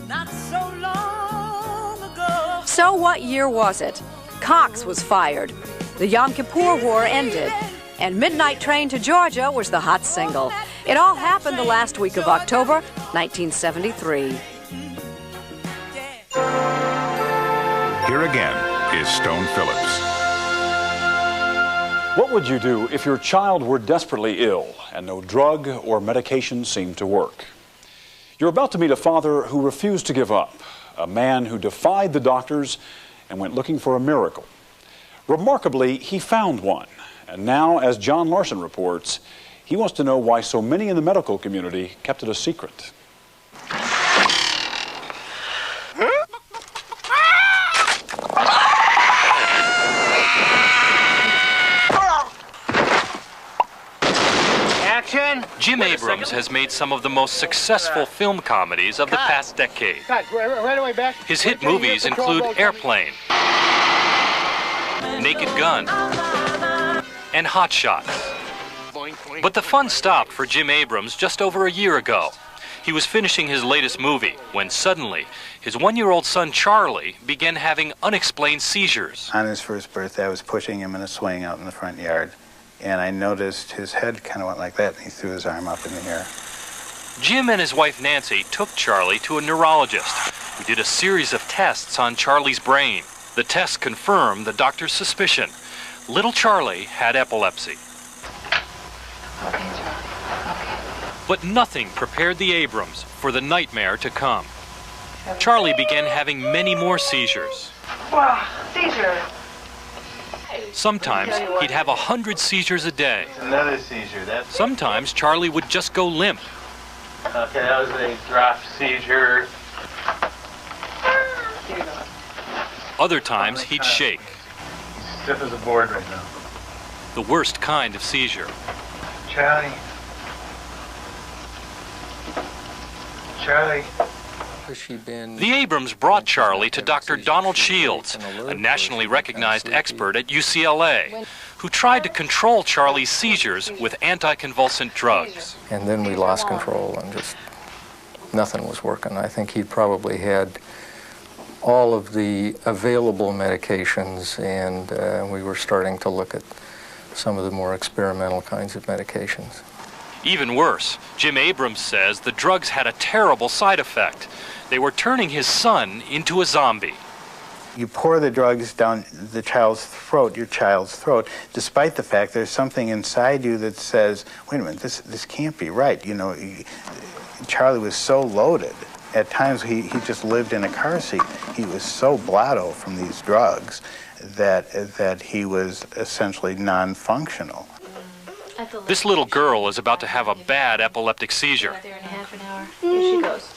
not so long ago. So what year was it? Cox was fired. The Yom Kippur War ended. And Midnight Train to Georgia was the hot single. It all happened the last week of October, 1973. Here again is Stone Phillips. What would you do if your child were desperately ill and no drug or medication seemed to work? You're about to meet a father who refused to give up, a man who defied the doctors and went looking for a miracle. Remarkably, he found one. And now, as John Larson reports, he wants to know why so many in the medical community kept it a secret. Action! Jim Abrams has made some of the most successful film comedies of the past decade. Right away back. His hit movies include Airplane, Naked Gun, and Hot Shots. But the fun stopped for Jim Abrams just over a year ago. He was finishing his latest movie when suddenly his one-year-old son Charlie began having unexplained seizures. On his first birthday, I was pushing him in a swing out in the front yard, and I noticed his head kind of went like that, and he threw his arm up in the air. Jim and his wife Nancy took Charlie to a neurologist who did a series of tests on Charlie's brain. The tests confirmed the doctor's suspicion. Little Charlie had epilepsy. Okay, Charlie. Okay. But nothing prepared the Abrams for the nightmare to come. Charlie began having many more seizures. Wow, seizure. Sometimes he'd have 100 seizures a day. Another seizure. That's Sometimes Charlie would just go limp. okay. That was a drop seizure. Other times he'd shake. Stiff as a board right now. The worst kind of seizure. Charlie. Charlie. The Abrams brought Charlie to Dr. Donald Shields, a nationally recognized expert at UCLA, who tried to control Charlie's seizures with anticonvulsant drugs. And then we lost control and just nothing was working. I think he probably had all of the available medications, and we were starting to look at some of the more experimental kinds of medications. Even worse, Jim Abrams says the drugs had a terrible side effect. They were turning his son into a zombie. You pour the drugs down the child's throat, your child's throat, despite the fact there's something inside you that says, wait a minute, this can't be right. You know, Charlie was so loaded. At times he just lived in a car seat. He was so blotto from these drugs that he was essentially non-functional. This little girl is about to have a bad epileptic seizure. There in half an hour. Here she goes.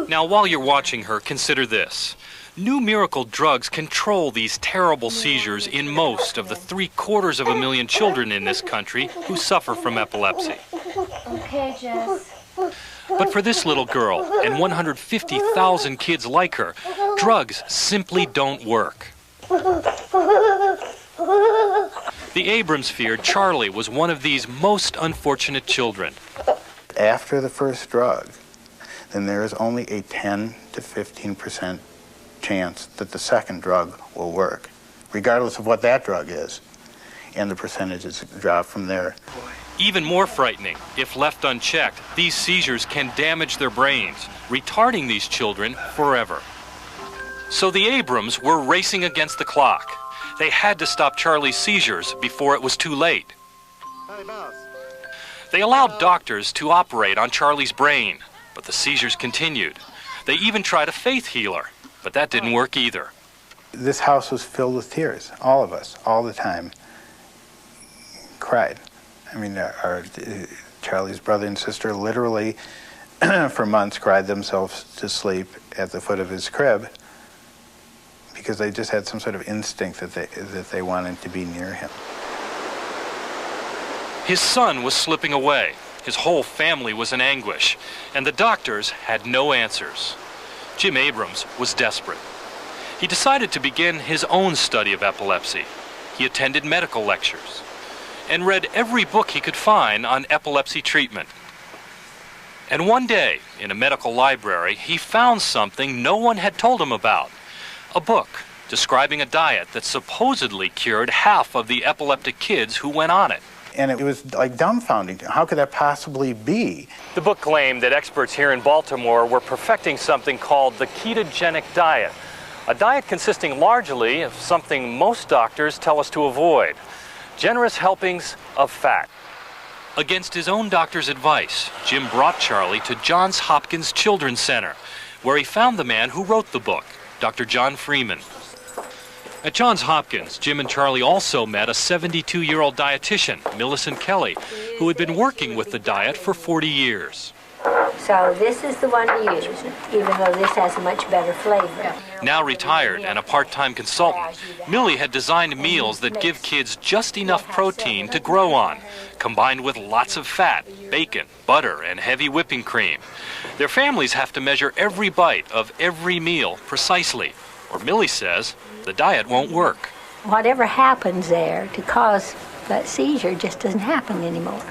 Now, while you're watching her, consider this. New miracle drugs control these terrible seizures in most of the 750,000 children in this country who suffer from epilepsy. Okay, Jess. But for this little girl and 150,000 kids like her, drugs simply don't work. The Abrams feared Charlie was one of these most unfortunate children. After the first drug, then there is only a 10 to 15% chance that the second drug will work, regardless of what that drug is. And the percentages drop from there. Even more frightening, if left unchecked, these seizures can damage their brains, retarding these children forever. So the Abrams were racing against the clock. They had to stop Charlie's seizures before it was too late. They allowed doctors to operate on Charlie's brain, but the seizures continued. They even tried a faith healer, but that didn't work either. This house was filled with tears. All of us, all the time, cried. I mean, Charlie's brother and sister literally, for months, cried themselves to sleep at the foot of his crib because they just had some sort of instinct that they wanted to be near him. His son was slipping away. His whole family was in anguish, and the doctors had no answers. Jim Abrams was desperate. He decided to begin his own study of epilepsy. He attended medical lectures and read every book he could find on epilepsy treatment. And one day, in a medical library, he found something no one had told him about. A book describing a diet that supposedly cured half of the epileptic kids who went on it. And it was like dumbfounding. How could that possibly be? The book claimed that experts here in Baltimore were perfecting something called the Ketogenic Diet, a diet consisting largely of something most doctors tell us to avoid: generous helpings of fat. Against his own doctor's advice, Jim brought Charlie to Johns Hopkins Children's Center, where he found the man who wrote the book, Dr. John Freeman. At Johns Hopkins, Jim and Charlie also met a 72-year-old dietitian, Millicent Kelly, who had been working with the diet for 40 years. So this is the one to use, even though this has a much better flavor. Now retired and a part-time consultant, Millie had designed meals that give kids just enough protein to grow on, combined with lots of fat, bacon, butter, and heavy whipping cream. Their families have to measure every bite of every meal precisely, or Millie says the diet won't work. Whatever happens there to cause that seizure just doesn't happen anymore.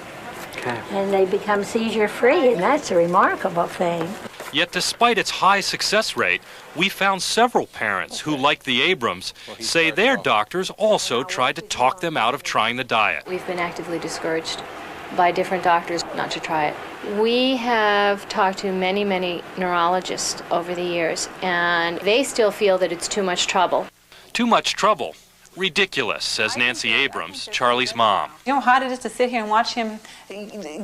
Okay. And they become seizure-free, and that's a remarkable thing. Yet despite its high success rate, we found several parents who, like the Abrams, say their doctors also tried to talk them out of trying the diet. We've been actively discouraged by different doctors not to try it. We have talked to many, many neurologists over the years, and they still feel that it's too much trouble. Too much trouble. Ridiculous, says Nancy Abrams, Charlie's mom. You know how hard it is to sit here and watch him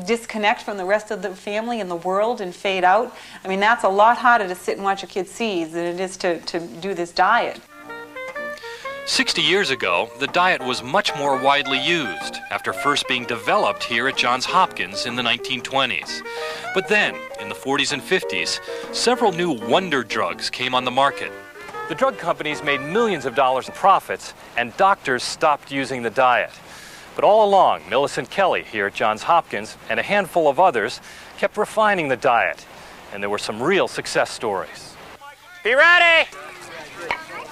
disconnect from the rest of the family and the world and fade out? I mean, that's a lot harder to sit and watch a kid seize than it is to do this diet. 60 years ago, the diet was much more widely used, after first being developed here at Johns Hopkins in the 1920s. But then, in the 40s and 50s, several new wonder drugs came on the market. The drug companies made millions of dollars in profits, and doctors stopped using the diet. But all along, Millicent Kelly here at Johns Hopkins and a handful of others kept refining the diet, and there were some real success stories. Be ready!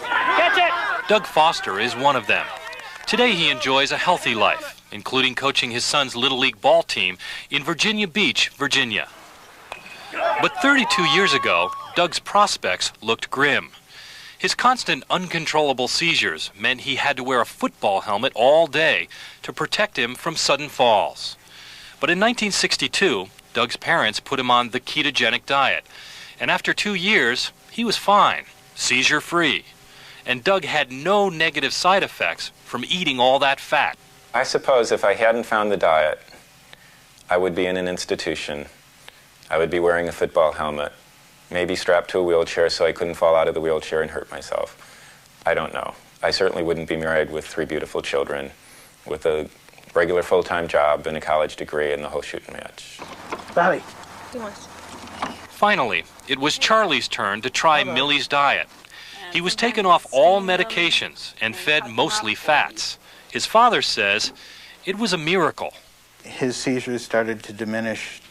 Catch it! Doug Foster is one of them. Today he enjoys a healthy life, including coaching his son's Little League ball team in Virginia Beach, Virginia. But 32 years ago, Doug's prospects looked grim. His constant uncontrollable seizures meant he had to wear a football helmet all day to protect him from sudden falls. But in 1962, Doug's parents put him on the ketogenic diet, and after 2 years, he was fine, seizure-free. And Doug had no negative side effects from eating all that fat. I suppose if I hadn't found the diet, I would be in an institution. I would be wearing a football helmet, maybe strapped to a wheelchair so I couldn't fall out of the wheelchair and hurt myself. I don't know. I certainly wouldn't be married with 3 beautiful children, with a regular full-time job and a college degree and the whole shooting match. Bobby. Finally, it was Charlie's turn to try Millie's diet. He was taken off all medications and fed mostly fats. His father says it was a miracle. His seizures started to diminish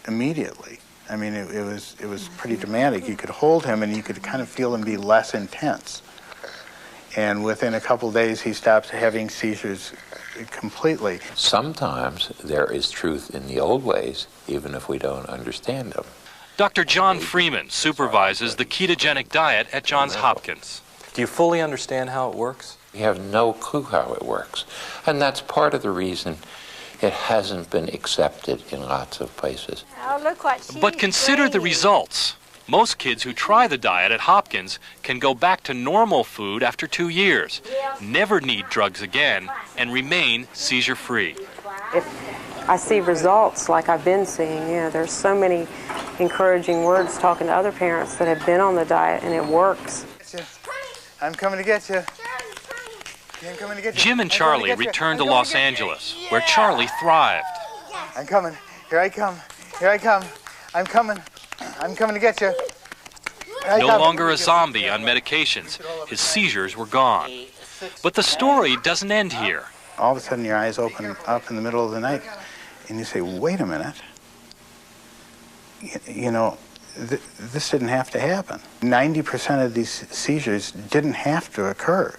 immediately. I mean, it was pretty dramatic. You could hold him and you could kind of feel him be less intense. And within a couple days, he stopped having seizures completely. Sometimes there is truth in the old ways, even if we don't understand them. Dr. John Freeman supervises the ketogenic diet at Johns Hopkins. Do you fully understand how it works? We have no clue how it works. And that's part of the reason it hasn't been accepted in lots of places. Oh, look what she's But consider the results. Most kids who try the diet at Hopkins can go back to normal food after 2 years, never need drugs again, and remain seizure-free. If I see results like I've been seeing, there's so many encouraging words talking to other parents that have been on the diet, and it works. I'm coming to get you. Jim and Charlie returned to Los Angeles, where Charlie thrived. I'm coming. Here I come. Here I come. I'm coming. I'm coming to get you. No longer a zombie on medications, his seizures were gone. But the story doesn't end here. All of a sudden your eyes open up in the middle of the night and you say, wait a minute. You know, this didn't have to happen. 90% of these seizures didn't have to occur.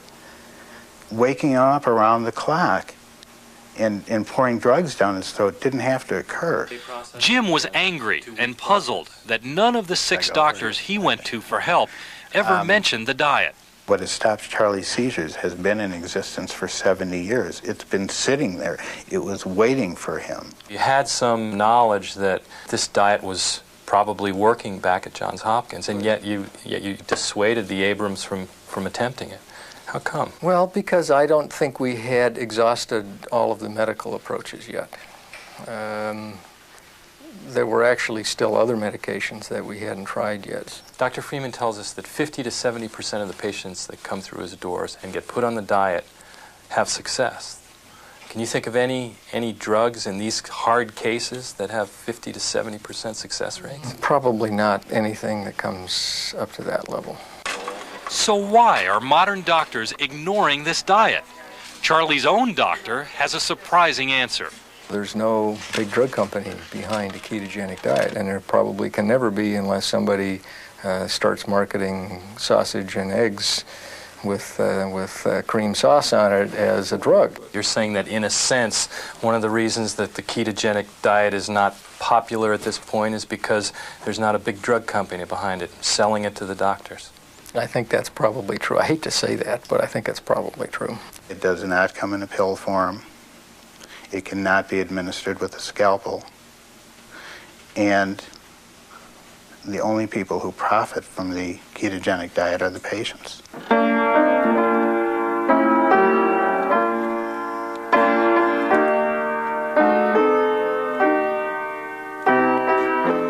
Waking up around the clock and pouring drugs down his throat didn't have to occur. Jim was angry and puzzled that none of the 6 doctors he went to for help ever mentioned the diet. What has stopped Charlie's seizures has been in existence for 70 years. It's been sitting there. It was waiting for him. You had some knowledge that this diet was probably working back at Johns Hopkins, and yet you dissuaded the Abrams from attempting it. How come? Well, because I don't think we had exhausted all of the medical approaches yet. There were actually still other medications that we hadn't tried yet. Dr. Freeman tells us that 50 to 70% of the patients that come through his doors and get put on the diet have success. Can you think of any drugs in these hard cases that have 50 to 70% success rates? Probably not anything that comes up to that level. So why are modern doctors ignoring this diet? Charlie's own doctor has a surprising answer. There's no big drug company behind a ketogenic diet, and there probably can never be unless somebody starts marketing sausage and eggs with cream sauce on it as a drug. You're saying that in a sense, one of the reasons that the ketogenic diet is not popular at this point is because there's not a big drug company behind it selling it to the doctors. I think that's probably true. I hate to say that, but I think it's probably true. It does not come in a pill form. It cannot be administered with a scalpel. And the only people who profit from the ketogenic diet are the patients.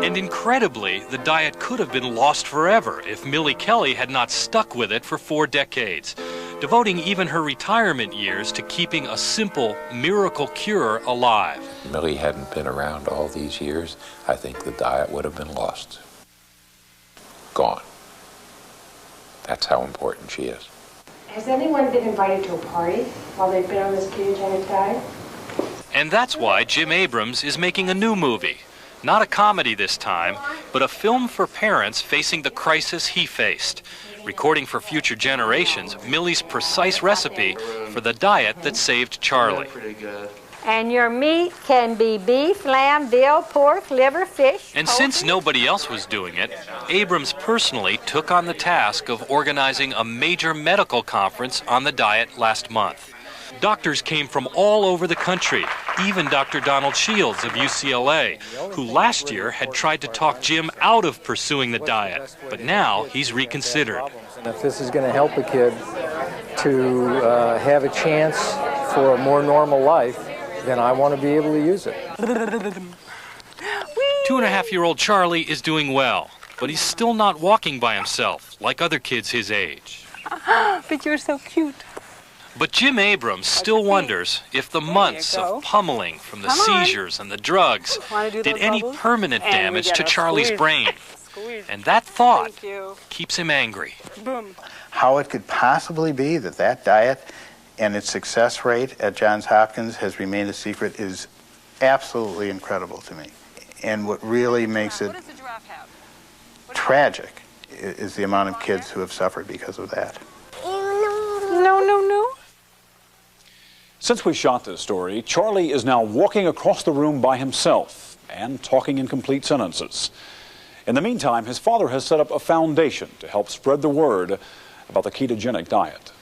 And incredibly, the diet could have been lost forever if Millie Kelly had not stuck with it for 4 decades, devoting even her retirement years to keeping a simple miracle cure alive. If Millie hadn't been around all these years, I think the diet would have been lost. Gone. That's how important she is. Has anyone been invited to a party while they've been on this ketogenic diet? And that's why Jim Abrams is making a new movie. Not a comedy this time, but a film for parents facing the crisis he faced, recording for future generations Millie's precise recipe for the diet that saved Charlie. And your meat can be beef, lamb, veal, pork, liver, fish. And since nobody else was doing it, Abrams personally took on the task of organizing a major medical conference on the diet last month. Doctors came from all over the country, even Dr. Donald Shields of UCLA, who last year had tried to talk Jim out of pursuing the diet, but now he's reconsidered. If this is going to help a kid to have a chance for a more normal life, then I want to be able to use it. 2.5-year-old Charlie is doing well, but he's still not walking by himself like other kids his age. But you're so cute. But Jim Abrams still wonders if the months of pummeling from the seizures and the drugs did any permanent damage to Charlie's brain. And that thought keeps him angry. How it could possibly be that that diet and its success rate at Johns Hopkins has remained a secret is absolutely incredible to me. And what really makes it tragic is the amount of kids who have suffered because of that. No. Since we shot this story, Charlie is now walking across the room by himself and talking in complete sentences. In the meantime, his father has set up a foundation to help spread the word about the ketogenic diet.